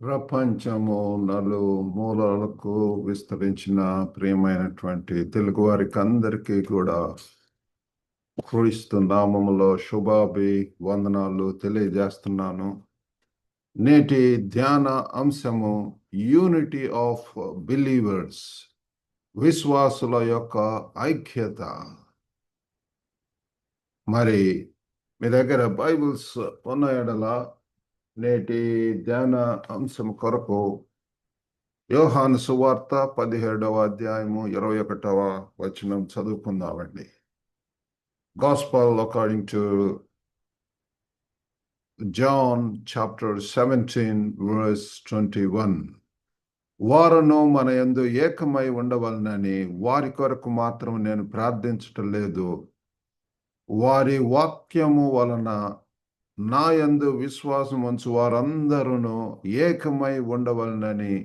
ప్రపంచము నలుమూలలకు విస్తరించిన ప్రియమైనటువంటి తెలుగు వారికి అందరికీ కూడా క్రీస్తు నామములో శుభాభి వందనాలు తెలియజేస్తున్నాను. నేటి ధ్యాన అంశము యూనిటీ ఆఫ్ బిలీవర్స్, విశ్వాసుల యొక్క ఐక్యత. మరి మీ దగ్గర బైబిల్స్ ఉన్న ఎడల నేటి ధ్యాన అంశం కొరకు యోహాను సువార్త 17వ అధ్యాయము 21వ వచనం చదువుకుందామండి. Gospel according to John chapter 17 verse 21. వారును మన యందు ఏకమై ఉండవలనని వారి కొరకు మాత్రం నేను ప్రార్థించటం లేదు, వారి వాక్యము వలన నా యందు విశ్వాసం ఉంచు వారందరూ ఏకమై ఉండవలనని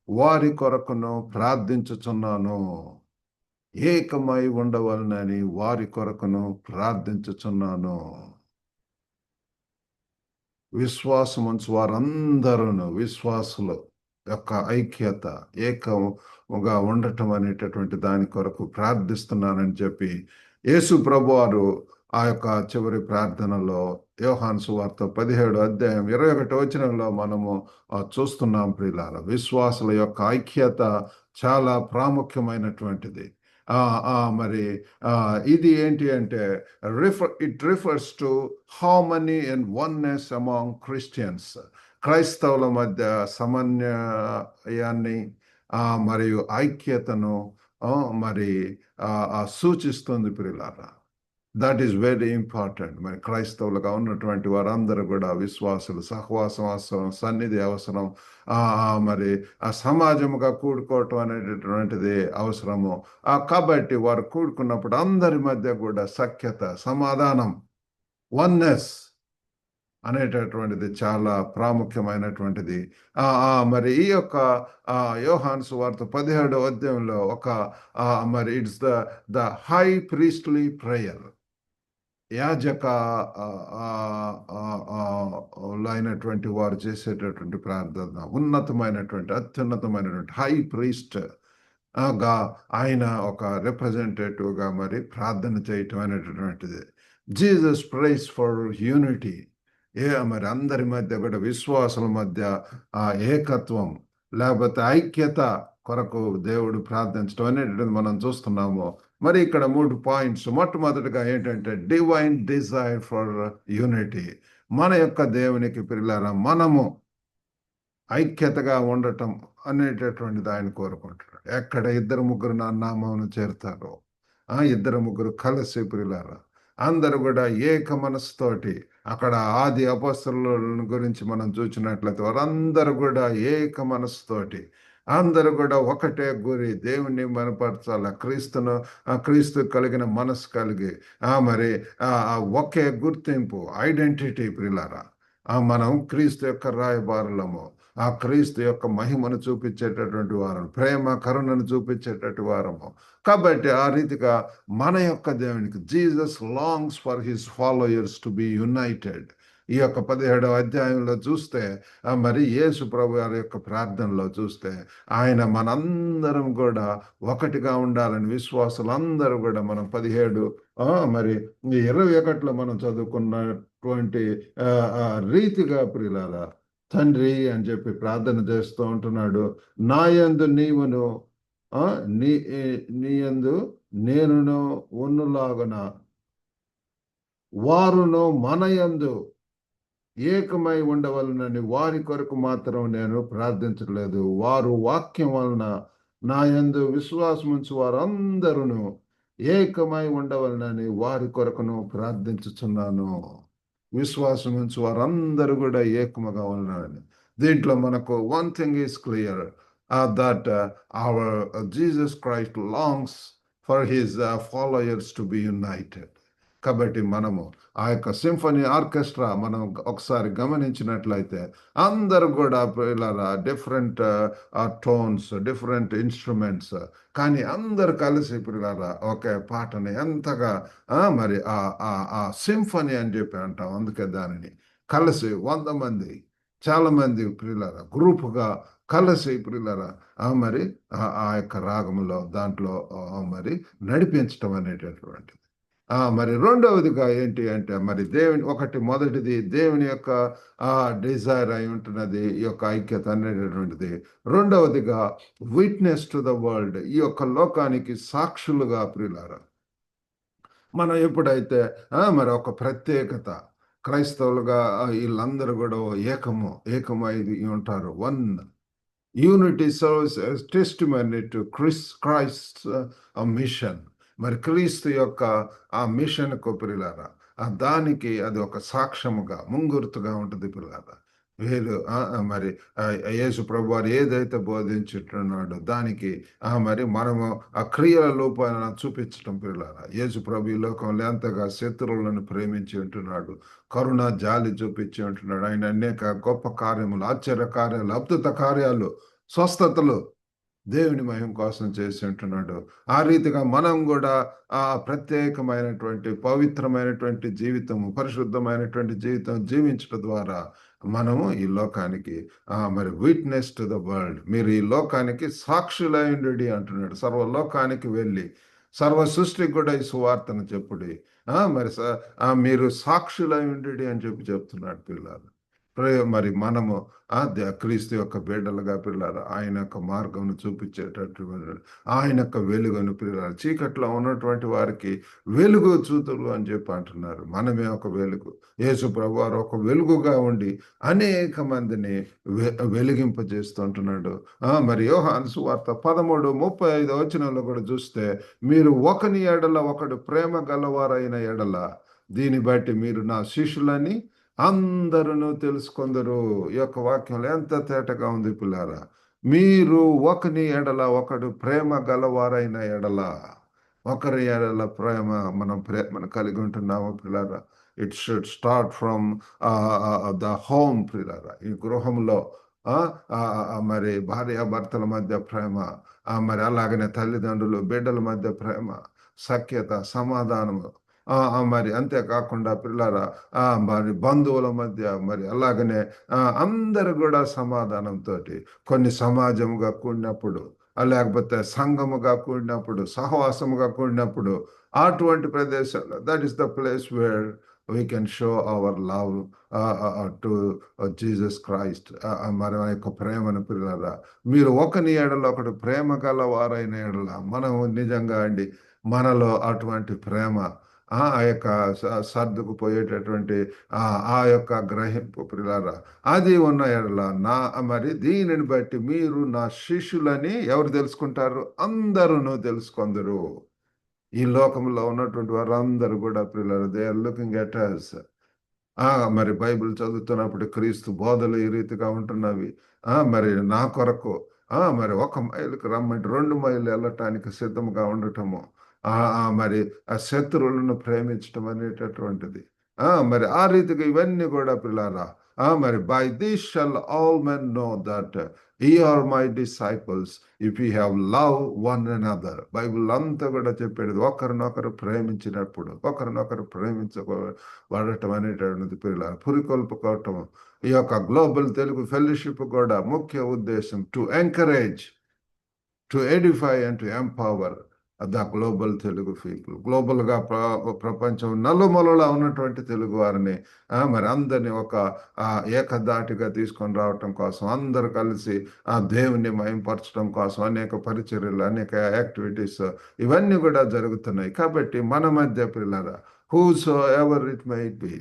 వారి కొరకును ప్రార్థించుచున్నాను. ఏకమై ఉండవలనని వారి కొరకును ప్రార్థించుచున్నాను. విశ్వాసం ఉంచు వారందరూ, విశ్వాసుల యొక్క ఐక్యత, ఏకముగా ఉండటం అనేటటువంటి దాని కొరకు ప్రార్థిస్తున్నానని చెప్పి యేసు ప్రభువారు ఆ యొక్క చివరి ప్రార్థనలో యోహాను సువార్త 17వ అధ్యాయం 21వ వచనంలో మనము చూస్తున్నాం. ప్రియులారా, విశ్వాసుల యొక్క ఐక్యత చాలా ప్రాముఖ్యమైనటువంటిది. మరి ఇది ఏంటి అంటే it refers to harmony and oneness among Christians. క్రైస్తవుల మధ్య సమన్వయాన్ని మరియు ఐక్యతను మరి సూచిస్తుంది. ప్రియులారా, దట్ ఈస్ వెరీ ఇంపార్టెంట్. మరి క్రైస్తవులుగా ఉన్నటువంటి వారందరూ కూడా విశ్వాసులు, సహవాసం అవసరం, సన్నిధి అవసరం, మరి ఆ సమాజముగా కూడుకోవటం అనేటటువంటిది అవసరము. కాబట్టి వారు కూడుకున్నప్పుడు అందరి మధ్య కూడా సఖ్యత, సమాధానం, వన్నెస్ అనేటటువంటిది చాలా ప్రాముఖ్యమైనటువంటిది. మరి ఈ యొక్క యోహాను సువార్త 17వ అధ్యాయంలో ఒక మరి it's the high priestly prayer, యాజక అయినటువంటి వారు చేసేటటువంటి ప్రార్థన, ఉన్నతమైనటువంటి, అత్యున్నతమైనటువంటి హై ప్రీస్ట్ గా ఆయన ఒక రిప్రజెంటేటివ్ గా మరి ప్రార్థన చేయటం అనేటటువంటిది. Jesus prays for unity. మరి అందరి మధ్య కూడా, విశ్వాసుల మధ్య ఏకత్వం లేకపోతే ఐక్యత కొరకు దేవుడు ప్రార్థించడం అనేటువంటిది మనం చూస్తున్నాము. మరి ఇక్కడ 3 పాయింట్స్. మొట్టమొదటిగా ఏంటంటే డివైన్ డిజైర్ ఫర్ యూనిటీ. మన యొక్క దేవునికి ప్రియులారా, మనము ఐక్యతగా ఉండటం అనేటటువంటిది ఆయన కోరుకుంటున్నాడు. ఎక్కడ 2-3 నా నామమును చేరుతారో, 2-3 కలిసి ప్రియులారా, అందరూ కూడా ఏక మనసుతోటి, అక్కడ ఆది అపొస్తలుల గురించి మనం చూసినట్లయితే వారందరూ కూడా ఏక మనసుతోటి, అందరూ కూడా ఒకటే గురి, దేవుణ్ణి మనపరచాల, క్రీస్తు కలిగిన మనసు కలిగి, మరి ఒకే గుర్తింపు, ఐడెంటిటీ ప్రియులారా. మనం క్రీస్తు యొక్క రాయబారులము, ఆ క్రీస్తు యొక్క మహిమను చూపించేటటువంటి వారం, ప్రేమ కరుణను చూపించేటటువంటి వారము. కాబట్టి ఆ రీతిగా మన యొక్క దేవునికి, Jesus longs for his followers to be United. ఈ యొక్క 17వ అధ్యాయంలో చూస్తే, మరి యేసు ప్రభు గారి యొక్క ప్రార్థనలో చూస్తే, ఆయన మనందరం కూడా ఒకటిగా ఉండాలని, విశ్వాసులందరూ కూడా మనం 17 మరి 21లో మనం చదువుకున్నటువంటి రీతిగా ప్రియులారా, తండ్రి అని చెప్పి ప్రార్థన చేస్తూ ఉంటున్నాడు. నాయందు నీవును నీయందు నేనును ఉన్నులాగున వారును మనయందు ఏకమై ఉండవలనని వారి కొరకు మాత్రం నేను ప్రార్థించలేదు, వారు వాక్యం వలన నా యందు విశ్వాసం ఉంచు వారందరూ ఏకమై ఉండవలనని వారి కొరకును ప్రార్థించుచున్నాను. విశ్వాసం ఉంచు వారందరూ కూడా ఏకముగా ఉన్నారని. దీంట్లో మనకు one thing is clear, that hour Jesus Christ longs for his followers to be United. కాబట్టి మనము ఆ యొక్క సింఫనీ ఆర్కెస్ట్రా మనం ఒకసారి గమనించినట్లయితే, అందరూ కూడా డిఫరెంట్ టోన్స్, డిఫరెంట్ ఇన్స్ట్రుమెంట్స్, కానీ అందరు కలిసి పిల్లరా ఒకే పాటని ఎంతగా మరి ఆ సింఫనీ అని చెప్పి అంటాం. అందుకే దానిని కలిసి 100 మంది చాలా మంది ప్రియులారా గ్రూపుగా కలిసి ప్రియులారా మరి ఆ యొక్క రాగములో దాంట్లో మరి నడిపించటం అనేటటువంటిది. మరి రెండవదిగా ఏంటి అంటే మరి మొదటిది దేవుని యొక్క డిజైర్ అయి ఉంటున్నది ఈ యొక్క ఐక్యత అనేటటువంటిది. రెండవదిగా విట్నెస్ టు ద వరల్డ్, ఈ యొక్క లోకానికి సాక్షులుగా ప్రియులారా మనం ఎప్పుడైతే మరి ఒక ప్రత్యేకత క్రైస్తవులుగా వీళ్ళందరూ కూడా ఏకమై ఉంటారు. Unity serves as testimony to Christ mission. మరి క్రీస్తు యొక్క ఆ మిషన్‌కు ప్రియులారా, దానికి అది ఒక సాక్ష్యముగా, ముంగుర్తుగా ఉంటుంది ప్రియులారా. వీరు మరి యేసు ప్రభువారు ఏదైతే బోధించుచున్నాడో దానికి మరి మనము ఆ క్రియల రూపాన చూపించటం ప్రియులారా. యేసు ప్రభు ఈ లోకంలో ఎంతగా శత్రువులను ప్రేమించి ఉంటున్నాడు. కరుణ, జాలి చూపించి ఉంటున్నాడు. ఆయన అనేక గొప్ప కార్యములు, ఆశ్చర్య కార్యాలు, అద్భుత కార్యాలు, స్వస్థతలు దేవుని మహిమ కోసం చేసి ఉంటున్నాడు. ఆ రీతిగా మనం కూడా ఆ ప్రత్యేకమైనటువంటి పవిత్రమైనటువంటి జీవితము, పరిశుద్ధమైనటువంటి జీవితం జీవించడం ద్వారా మనము ఈ లోకానికి మరి విట్నెస్ టు ద వరల్డ్, మీరు ఈ లోకానికి సాక్షులైండుడి అంటున్నాడు. సర్వలోకానికి వెళ్ళి సర్వ సృష్టికి కూడా ఈ సువార్తను చెప్పుడి. మరి మీరు సాక్షులైండుడి అని చెప్తున్నాడు పిల్లలు. మరి మనము క్రీస్తు యొక్క బిడ్డలుగా పిల్లారు ఆయన యొక్క మార్గమును చూపించేటటువంటి ఆయన యొక్క వెలుగును పిల్లారు. చీకట్లో ఉన్నటువంటి వారికి వెలుగు చూతులు అని చెప్పి అంటున్నారు. మనమే ఒక వెలుగు. యేసు ప్రభువారు ఒక వెలుగుగా ఉండి అనేక మందిని వెలిగింపజేస్తుంటున్నాడు. మరి యోహాను సువార్త 13:35 వచనంలో కూడా చూస్తే, మీరు ఒకని ఎడల ఒకడు ప్రేమ గలవారైన ఎడల దీన్ని బట్టి మీరు నా శిష్యులని అందరూ తెలుసుకొందరు. ఈ యొక్క వాక్యంలో ఎంత తేటగా ఉంది పిల్లారా. మీరు ఒకని ఎడల ఒకడు ప్రేమ గలవారైన ఎడల, ఒకరి ఎడల మనం ప్రేమను కలిగి ఉంటున్నాము పిల్లారా. It should start from the home పిల్లారా. ఈ గృహంలో మరి భార్యాభర్తల మధ్య ప్రేమ, మరి అలాగనే తల్లిదండ్రులు బిడ్డల మధ్య ప్రేమ, సఖ్యత, సమాధానము, మరి అంతేకాకుండా పిల్లరా మరి బంధువుల మధ్య, మరి అలాగనే అందరు కూడా సమాధానంతో కొన్ని సమాజముగా కూడినప్పుడు, లేకపోతే సంఘముగా కూడినప్పుడు, సహవాసముగా కూడినప్పుడు, అటువంటి ప్రదేశాల్లో that is the place where we can show hour love to Jesus Christ. మరి ఆ యొక్క ప్రేమను పిల్లరా, మీరు ఒకని ఎడల ఒకడు ప్రేమ గల వారైన ఎడల, మనం నిజంగా అండి మనలో అటువంటి ప్రేమ, ఆ యొక్క సర్దుకుపోయేటటువంటి ఆ యొక్క గ్రహింపు ప్రియులారా అది ఉన్న ఎడల మరి దీనిని బట్టి మీరు నా శిష్యులని ఎవరు తెలుసుకుంటారు? అందరూ తెలుసుకొందరు. ఈ లోకంలో ఉన్నటువంటి వారందరూ కూడా ప్రియులారా, they are looking at us. మరి బైబిల్ చదువుతున్నప్పుడు క్రీస్తు బోధలు ఈ రీతిగా ఉంటున్నవి. మరి నా కొరకు మరి 1 మైలుకి రమ్మంటే 2 మైళ్ళు వెళ్ళటానికి సిద్ధంగా ఉండటము, మరి ఆ శత్రువులను ప్రేమించటం అనేటటువంటిది. మరి ఆ రీతిగా ఇవన్నీ కూడా పిల్లారా, మరి by this shall all men know that ye are my disciples if you have love one another. Bible అంతా కూడా చెప్పేది ఒకరినొకరు ప్రేమించినప్పుడు, ఒకరినొకరు ప్రేమించబడటం అనేటటువంటిది పిల్లలు పురికొల్పుకోవటం. ఈ యొక్క గ్లోబల్ తెలుగు ఫెలోషిప్ కూడా ముఖ్య ఉద్దేశం to encourage, to edify and to empower the global Telugu people. గ్లోబల్గా ప్రపంచం నలుమూలలా ఉన్నటువంటి తెలుగు వారిని మరి అందరినీ ఒక ఏకదాటిగా తీసుకొని రావటం కోసం, అందరు కలిసి దేవుని మహింపరచడం కోసం అనేక పరిచర్యలు, అనేక యాక్టివిటీస్ ఇవన్నీ కూడా జరుగుతున్నాయి. కాబట్టి మన మధ్య పిల్లరా, whosoever it might be,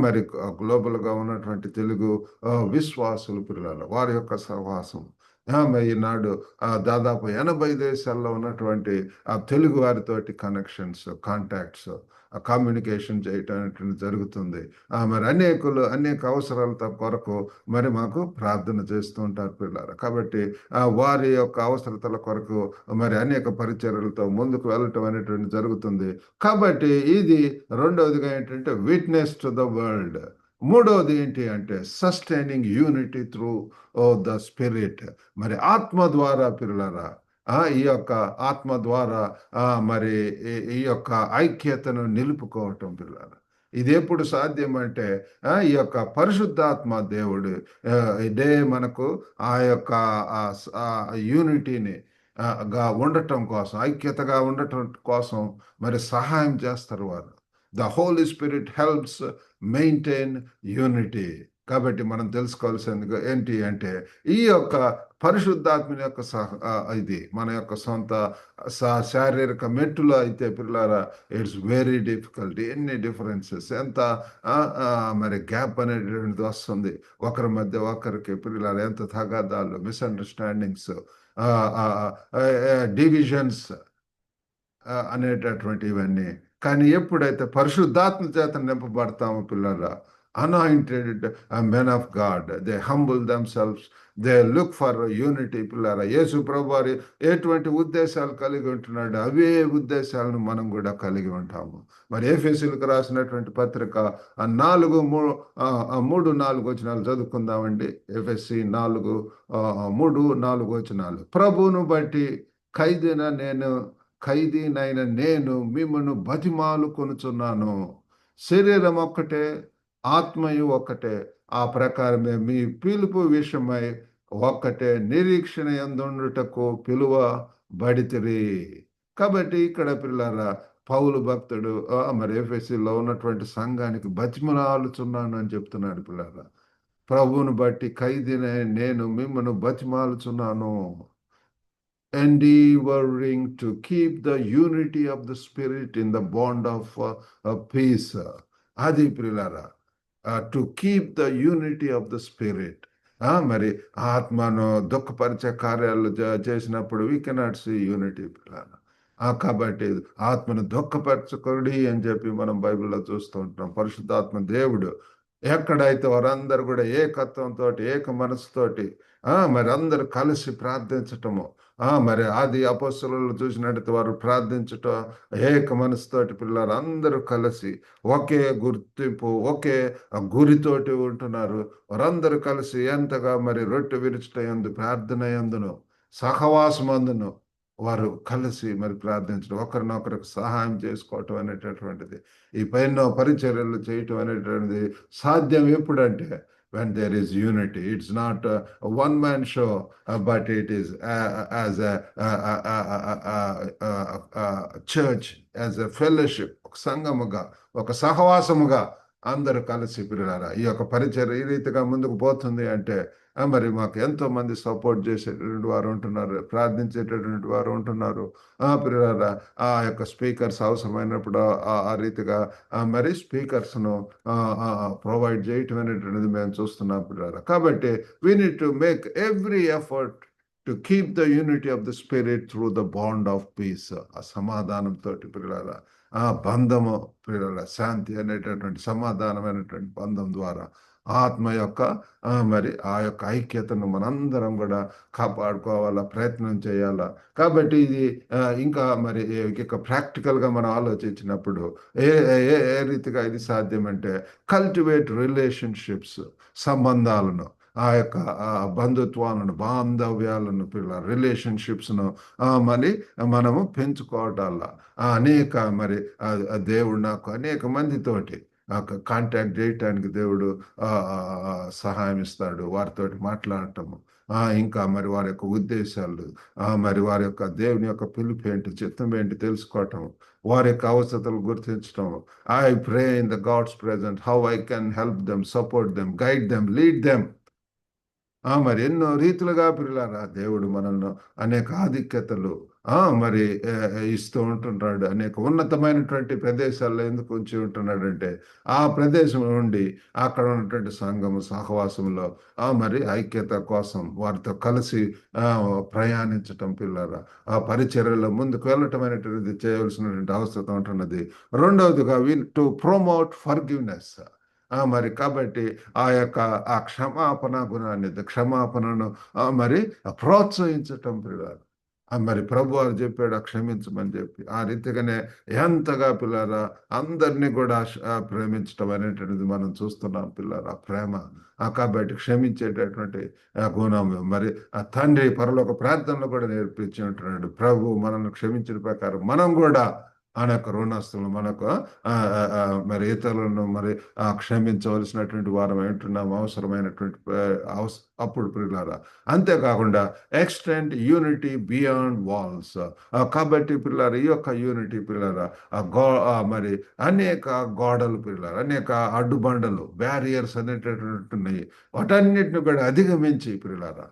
మరి గ్లోబల్గా ఉన్నటువంటి తెలుగు విశ్వాసులు పిల్లలు వారి యొక్క సహవాసం, ఈనాడు దాదాపు 80 దేశాల్లో ఉన్నటువంటి తెలుగు వారితోటి కనెక్షన్స్, కాంటాక్ట్స్, కమ్యూనికేషన్ చేయటం జరుగుతుంది. మరి అనేక అవసరాలతో కొరకు మరి మాకు ప్రార్థన చేస్తూ ఉంటారు పిల్లలు. కాబట్టి వారి యొక్క అవసరతల కొరకు మరి అనేక పరిచర్యలతో ముందుకు వెళ్ళటం అనేటువంటి జరుగుతుంది. కాబట్టి ఇది రెండవదిగా ఏంటంటే విట్నెస్ టు ద వరల్డ్. మూడవది ఏంటి అంటే sustaining unity through the spirit. మరి ఆత్మ ద్వారా పిల్లరా, ఈ యొక్క ఆత్మ ద్వారా మరి ఈ యొక్క ఐక్యతను నిలుపుకోవటం పిల్లరా. ఇది ఎప్పుడు సాధ్యం అంటే ఈ యొక్క పరిశుద్ధాత్మ దేవుడు ఇదే మనకు ఆ యొక్క యూనిటీని గా ఉండటం కోసం, ఐక్యతగా ఉండటం కోసం మరి సహాయం చేస్తారు వారు. The Holy Spirit helps maintain unity. కాబట్టి మనం తెలుసుకోవాల్సింది ఏంటి అంటే ఈ యొక్క పరిశుద్ధాత్మని యొక్క ఇది మన యొక్క సొంత శారీరక మెట్టులో అయితే పిల్లరా, ఇట్స్ వెరీ డిఫికల్ట్. ఎన్ని డిఫరెన్సెస్, ఎంత మరి గ్యాప్ అనేటువంటిది వస్తుంది ఒకరి మధ్య ఒకరికి పిల్లలు, ఎంత తగాదాలు, మిస్అండర్స్టాండింగ్స్, డివిజన్స్ అనేటటువంటివన్నీ. కానీ ఎప్పుడైతే పరిశుద్ధాత్మ చేత నింపబడతామో పిల్లరా, anointed men of God, they humble themselves, they look for unity. పిల్లరా, యేసు ప్రభువారు ఎటువంటి ఉద్దేశాలు కలిగి ఉంటున్నాడు, అవే ఉద్దేశాలను మనం కూడా కలిగి ఉంటాము. మరి ఎఫెసీయులకు రాసినటువంటి పత్రిక 3:4 వచనాలు చదువుకుందామండి. ఎఫెసీ 4:3-4 వచనాలు. ప్రభువును బట్టి ఖైదీనైన నేను మిమ్మను బతిమాలు కొనుచున్నాను, శరీరం ఒక్కటే, ఆత్మయు ఒక్కటే, ఆ ప్రకారమే మీ పిలుపు విషయమై ఒక్కటే నిరీక్షణ యందుండుటకు పిలువబడితిరి. కాబట్టి ఇక్కడ పిల్లరా, పౌలు భక్తుడు మరి ఎఫెసీలో ఉన్నటువంటి సంఘానికి బతిమలాలుచున్నాను అని చెప్తున్నాడు. పిల్లరా, ప్రభువును బట్టి ఖైదీనే నేను మిమ్మను బతిమాలుచున్నాను, endeavoring to keep the unity of the spirit in the bond of peace. అది ప్రియులారా, to keep the unity of the spirit. మరి ఆత్మను దుఃఖపరిచే కార్యాలు చేసినప్పుడు వీ కెనాట్ సీ యూనిటీ పిల్లల. కాబట్టి ఆత్మను దుఃఖపరచకూడి అని చెప్పి మనం బైబిల్లో చూస్తూ ఉంటాం. పరిశుద్ధాత్మ దేవుడు ఎక్కడైతే వారందరూ కూడా ఏకత్వంతో, ఏక మనసుతోటి మరి అందరూ కలిసి ప్రార్థించటము, మరి ఆది అపొస్తలులను చూసినట్టు వారు ప్రార్థించటం ఏక మనసుతోటి, పిల్లలు అందరూ కలిసి ఒకే గుర్తింపు, ఒకే గురితోటి ఉంటున్నారు. వారందరూ కలిసి ఎంతగా మరి రొట్టె విరుచుట యందు, ప్రార్థన యందును, సహవాసమందును వారు కలిసి మరి ప్రార్థించడం, ఒకరినొకరికి సహాయం చేసుకోవటం అనేటటువంటిది, ఈ పైన పరిచర్యలు చేయటం అనేటువంటిది సాధ్యం ఎప్పుడంటే when there is unity. It's not a one-man show, but it is as a church, as a fellowship, ఒక సంఘముగా, ఒక సహవాసముగా అందరూ కలిసి పిల్లలారా ఈ యొక్క పరిచర్య ఈ రీతిగా ముందుకు పోతుంది అంటే మరి మాకు ఎంతో మంది సపోర్ట్ చేసేటటువంటి వారు ఉంటున్నారు, ప్రార్థించేటటువంటి వారు ఉంటున్నారు. పిల్లలారా, ఆ యొక్క స్పీకర్స్ అవసరమైనప్పుడు ఆ రీతిగా మరి స్పీకర్స్ను ప్రొవైడ్ చేయటం అనేటువంటిది మేము చూస్తున్నాం పిల్లలారా. కాబట్టి we need to make every effort to keep the unity of the spirit through the bond of piece. ఆ సమాధానంతో పిల్లలారా, ఆ బంధము పిల్లల శాంతి అనేటటువంటి సమాధానమైనటువంటి బంధం ద్వారా ఆత్మ యొక్క మరి ఆ యొక్క ఐక్యతను మనందరం కూడా కాపాడుకోవాలా, ప్రయత్నం చేయాలా. కాబట్టి ఇది ఇంకా మరి ఇక ప్రాక్టికల్గా మనం ఆలోచించినప్పుడు ఏ ఏ రీతిగా ఇది సాధ్యమంటే కల్టివేట్ రిలేషన్షిప్స్, సంబంధాలను, ఆ యొక్క బంధుత్వాలను, బాంధవ్యాలను, పిల్లల రిలేషన్షిప్స్ను మరి మనము పెంచుకోవటాల అనేక మరి దేవుడు నాకు అనేక మందితోటి కాంటాక్ట్ చేయటానికి దేవుడు సహాయం ఇస్తాడు, వారితోటి మాట్లాడటము, ఇంకా మరి వారి యొక్క ఉద్దేశాలు, మరి వారి యొక్క దేవుని యొక్క పిలుపు ఏంటి, చిత్తం ఏంటి తెలుసుకోవటం, వారి యొక్క అవసరతలు గుర్తించటం. I pray in the God's present how I can help them, support them, guide them, lead them. మరి ఎన్నో రీతులుగా పిల్లారా దేవుడు మనల్ని అనేక ఆధిక్యతలు మరి ఇస్తూ ఉంటున్నాడు. అనేక ఉన్నతమైనటువంటి ప్రదేశాల్లో ఎందుకు ఉంచి ఉంటున్నాడంటే ఆ ప్రదేశం నుండి అక్కడ ఉన్నటువంటి సంఘము సహవాసంలో మరి ఐక్యత కోసం వారితో కలిసి ప్రయాణించటం పిల్లరా, ఆ పరిచర్యలో ముందుకు వెళ్ళటం అనేటువంటిది చేయవలసినటువంటి అవసరం ఉంటున్నది. రెండవదిగా టు ప్రమోట్ ఫర్గివ్నెస్. మరి కాబట్టి ఆ యొక్క ఆ క్షమాపణ గుణాన్ని, క్షమాపణను మరి ప్రోత్సహించటం పిల్లలు. మరి ప్రభు వారు చెప్పాడు క్షమించమని చెప్పి, ఆ రీతిగానే ఎంతగా పిల్లరా అందరినీ కూడా ప్రేమించటం అనేటువంటిది మనం చూస్తున్నాం పిల్లరా, ప్రేమ. కాబట్టి క్షమించేటటువంటి గుణం మరి ఆ తండ్రి పరలోక ప్రార్థనలో కూడా నేర్పించి ఉంటున్నాడు. ప్రభు మనల్ని క్షమించిన ప్రకారం మనం కూడా అనేక రుణస్తులు మనకు మరి ఇతరులను మరి క్షమించవలసినటువంటి వారం ఏంటున్నాము అవసరమైనటువంటి అప్పుడు పిల్లరా. అంతేకాకుండా ఎక్స్టెండ్ యూనిటీ బియాండ్ వాల్స్. కాబట్టి పిల్లలు ఈ యొక్క యూనిటీ పిల్లరా మరి అనేక గోడలు పిల్లలు, అనేక అడ్డుబండలు, బ్యారియర్స్ అనేటటువంటి ఉన్నాయి. వాటన్నిటిని కూడా అధిగమించి పిల్లరా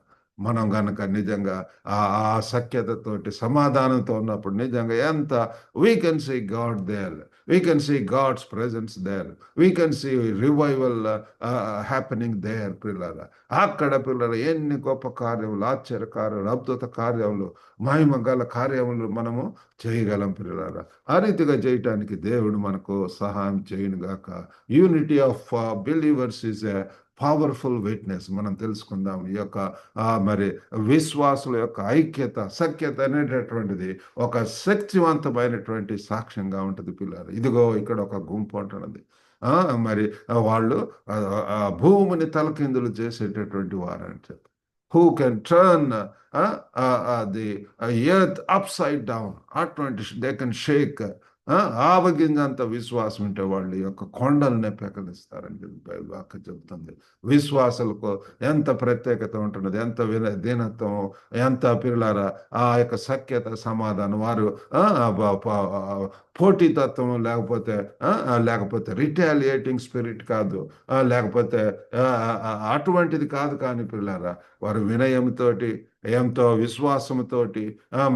మనం గనక నిజంగా ఆ సఖ్యతతోటి సమాధానంతో ఉన్నప్పుడు నిజంగా ఎంత we can see God there, we can see God's presence there, we can see revival happening there పిల్లల. అక్కడ పిల్లలు ఎన్ని గొప్ప కార్యములు, ఆశ్చర్య కార్యాలు, అద్భుత కార్యములు, మహిమ గల కార్యములు మనము చేయగలం పిల్లల. ఆ రీతిగా చేయటానికి దేవుడు మనకు సహాయం చేయను గాక. Unity of believers is a powerful witness. మనం తెలుసుకుందాం ఈ యొక్క మరి విశ్వాసుల యొక్క ఐక్యత, సఖ్యత అనేటటువంటిది ఒక శక్తివంతమైనటువంటి సాక్ష్యంగా ఉంటుంది పిల్లలు. ఇదిగో ఇక్కడ ఒక గుంపు ఉంటున్నది. మరి వాళ్ళు భూమిని తలకిందులు చేసేటటువంటి వారని చెప్పి, who can turn the earth up side down, అటువంటి దే కెన్ షేక్. ఆవగింజంత విశ్వాసం ఉంటే వాళ్ళు యొక్క కొండలనే పెకలిస్తారని చెప్పి బైబిల్ వాక్యం చెబుతుంది. విశ్వాసులకు ఎంత ప్రత్యేకత ఉంటున్నది, ఎంత దీనత్వం, ఎంత పిల్లలారా ఆ యొక్క సఖ్యత, సమాధానం. వారు పోటీతత్వం లేకపోతే రిటాలియేటింగ్ స్పిరిట్ కాదు, లేకపోతే అటువంటిది కాదు. కానీ పిల్లలారా వారు వినయంతోటి, ఎంతో విశ్వాసంతోటి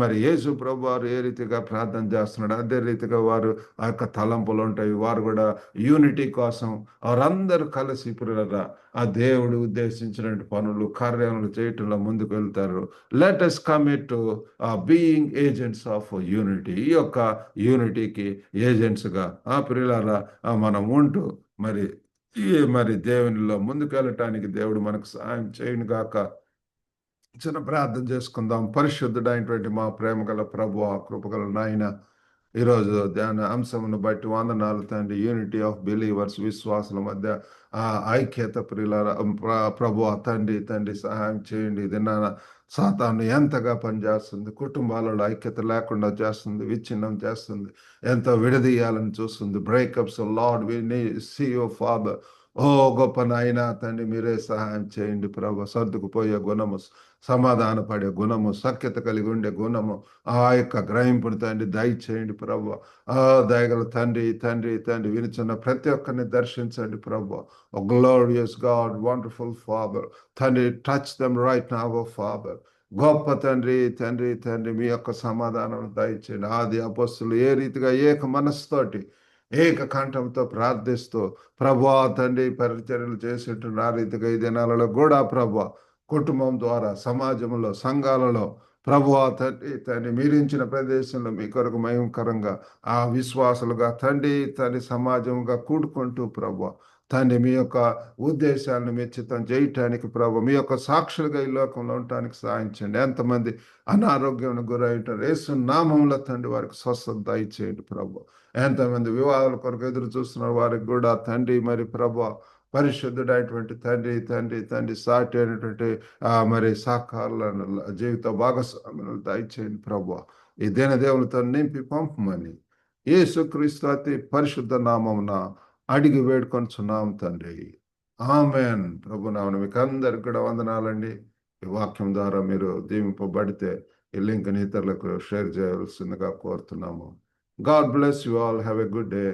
మరి యేసు ప్రభు వారు ఏ రీతిగా ప్రార్థన చేస్తున్నాడు అదే రీతిగా వారు ఆ యొక్క తలంపులు ఉంటాయి. వారు కూడా యూనిటీ కోసం వారందరూ కలిసి పిల్లరా ఆ దేవుడు ఉద్దేశించినటువంటి పనులు, కార్యాలు చేయటంలో ముందుకు వెళ్తారు. Let us commit to being agents of unity. ఈ యొక్క యూనిటీకి ఏజెంట్స్గా పిల్లలారా మనం ఉంటూ మరి దేవునిలో ముందుకు వెళ్ళటానికి దేవుడు మనకు సహాయం చేయను గాక. చిన్న ప్రార్థన చేసుకుందాం. పరిశుద్ధుడైనటువంటి మా ప్రేమ గల ప్రభువా, కృపగల నాయన, ఈరోజు ధ్యాన అంశమును బట్టి వందనాలు తండ్రి. యూనిటీ ఆఫ్ బిలీవర్స్, విశ్వాసుల మధ్య ఐక్యత ప్రియులారా ప్రభువా తండ్రి సహాయం చేయండి. దినాన సాతాను ఎంతగా పనిచేస్తుంది, కుటుంబాలలో ఐక్యత లేకుండా చేస్తుంది, విచ్ఛిన్నం చేస్తుంది, ఎంతో విడదీయాలని చూస్తుంది. Breakups lord we see you father. ఓ గొప్ప నాయన తండ్రి, మీరే సహాయం చేయండి ప్రభు. సర్దుకుపోయే గుణము, సమాధాన పడే గుణము, సఖ్యత కలిగి ఉండే గుణము, ఆ యొక్క గ్రహింపుని తండ్రి దయచేయండి ప్రభు. దయగల తండ్రి వినిచున్న ప్రతి ఒక్కరిని దర్శించండి ప్రభు. ఓ గ్లోరియస్ గాడ్, వండర్ఫుల్ ఫాదర్ తండ్రి, touch them right now oh father. గొప్ప తండ్రి మీ యొక్క సమాధానం దయచేయండి. ఆది అపొస్తలులు ఏ రీతిగా ఏక మనస్సుతోటి, ఏక కంఠంతో ప్రార్థిస్తూ ప్రభువా తండ్రి పరిచర్యలు చేసేటువంటి ఆ రీతిగా ఈ దినాలలో కూడా ప్రభువా కుటుంబం ద్వారా, సమాజంలో, సంఘాలలో ప్రభువా తండ్రి మీరించిన ప్రదేశంలో మీ కొరకు మహిమకరంగా ఆ విశ్వాసులుగా తండ్రి సమాజంగా కూడుకుంటూ ప్రభువా తండ్రి మీ యొక్క ఉద్దేశాలను మెచ్చితం చేయటానికి ప్రభు, మీ యొక్క సాక్షులుగా ఈ లోకంలో ఉండటానికి సాధించండి. ఎంతమంది అనారోగ్యం గురైంటారు, యేసు నామంలో తండ్రి వారికి స్వస్థత దయచేయండి ప్రభు. ఎంతమంది వివాహాల కొరకు ఎదురు చూస్తున్నారు వారికి కూడా తండ్రి మరి ప్రభు పరిశుద్ధుడైనటువంటి తండ్రి సాటి అయినటువంటి మరి సాకారులను జీవిత భాగస్వాములను దయచేయండి ప్రభు. ఈ దేవులతో నింపి పంపమని యేసుక్రీస్తు అతి పరిశుద్ధ నామమున అడిగి వేడుకొంచున్నాం తండ్రి. ఆమెన్. ప్రభు నామమున మీకు అందరికి కూడా వందనాలండి. ఈ వాక్యం ద్వారా మీరు దీవింపబడితే ఈ లింక్ని ఇతరులకు షేర్ చేయవలసిందిగా కోరుతున్నాము. God bless you all. Have a good day.